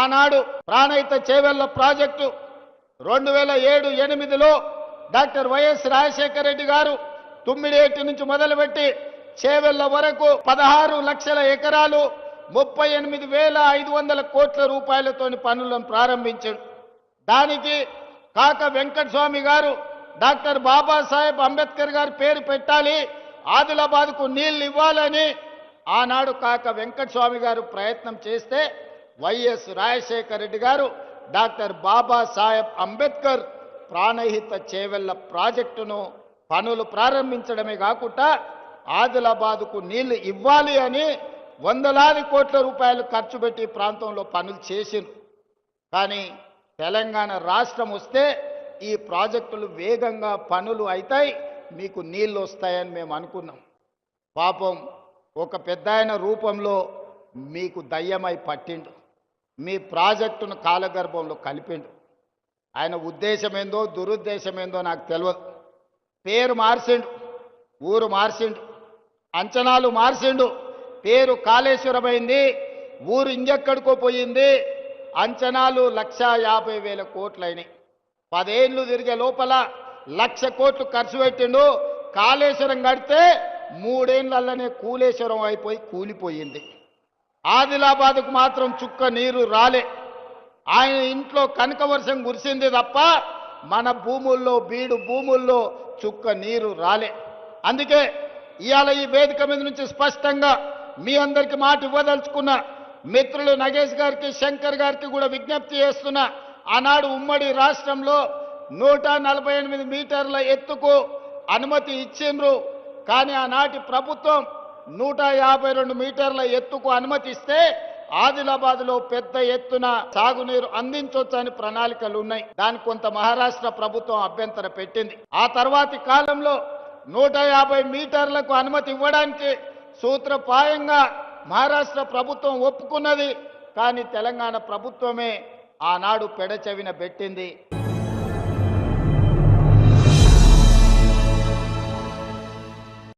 ఆనాడు ప్రాణహిత చేవెళ్ల ప్రాజెక్టు 2007-8లో డాక్టర్ వైఎస్ రాజశేఖర రెడ్డి గారు తుమ్మిడిఏటి నుంచి మొదలుపెట్టి చేవెళ్ల వరకు 16 లక్షల ఎకరాలు 38,500 కోట్ల రూపాయలతోని పనులను ప్రారంభించాడు. దానికి కాక వెంకటస్వామి గారు డాక్టర్ బాబాసాహెబ్ అంబేద్కర్ గారి పేరు పెట్టాలి, ఆదిలాబాద్కు నీళ్లు ఇవ్వాలని ఆనాడు కాక వెంకటస్వామి గారు ప్రయత్నం చేస్తే వైఎస్ రాజశేఖర రెడ్డి గారు డాక్టర్ బాబాసాహెబ్ అంబేద్కర్ ప్రాణహిత చేవెళ్ల ప్రాజెక్టును పనులు ప్రారంభించడమే కాకుండా ఆదిలాబాద్కు నీళ్లు ఇవ్వాలి అని వందలాది కోట్ల రూపాయలు ఖర్చు పెట్టి ప్రాంతంలో పనులు చేసిండ్రు. కానీ తెలంగాణ రాష్ట్రం వస్తే ఈ ప్రాజెక్టులు వేగంగా పనులు అవుతాయి, మీకు నీళ్లు వస్తాయని మేము అనుకున్నాం. పాపం ఒక పెద్దాయన రూపంలో మీకు దయ్యమై పట్టిండు, మీ ప్రాజెక్టును కాలగర్భంలో కలిపిండు. ఆయన ఉద్దేశం ఏందో దురుద్దేశం ఏందో నాకు తెలియదు. పేరు మార్చిండు, ఊరు మార్చిండు, అంచనాలు మార్చిండు. పేరు కాళేశ్వరమైంది, ఊరు ఇంకెక్కడికో పోయింది. అంచనాలు 1,50,000 కోట్లయినాయి. 10 ఏళ్ళు తిరిగే లోపల 1,00,000 కోట్లు ఖర్చు పెట్టిండు. కాళేశ్వరం కడితే 3 ఏళ్లలోనే కూలేశ్వరం అయిపోయి కూలిపోయింది. ఆదిలాబాద్కు మాత్రం చుక్క నీరు రాలే. ఆయన ఇంట్లో కనక వర్షం కురిసింది తప్ప మన భూముల్లో బీడు భూముల్లో చుక్క నీరు రాలే. అందుకే ఇవాళ ఈ వేదిక మీద నుంచి స్పష్టంగా మీ అందరికి మాట ఇవ్వదలుచుకున్న మిత్రులు నగేష్ గారికి శంకర్ గారికి కూడా విజ్ఞప్తి చేస్తున్నా. ఆనాడు ఉమ్మడి రాష్ట్రంలో 148 మీటర్ల ఎత్తుకు అనుమతి ఇచ్చిండ్రు. కానీ ఆనాటి ప్రభుత్వం 152 మీటర్ల ఎత్తుకు అనుమతి ఇస్తే ఆదిలాబాద్లో పెద్ద ఎత్తున సాగునీరు అందించొచ్చని ప్రణాళికలు ఉన్నాయి. దానికి కొంత మహారాష్ట్ర ప్రభుత్వం అభ్యంతరం పెట్టింది. ఆ తర్వాతి కాలంలో 150 మీటర్లకు అనుమతి ఇవ్వడానికి సూత్రప్రాయంగా మహారాష్ట్ర ప్రభుత్వం ఒప్పుకున్నది. కానీ తెలంగాణ ప్రభుత్వమే ఆనాడు పెడచెవిన పెట్టింది.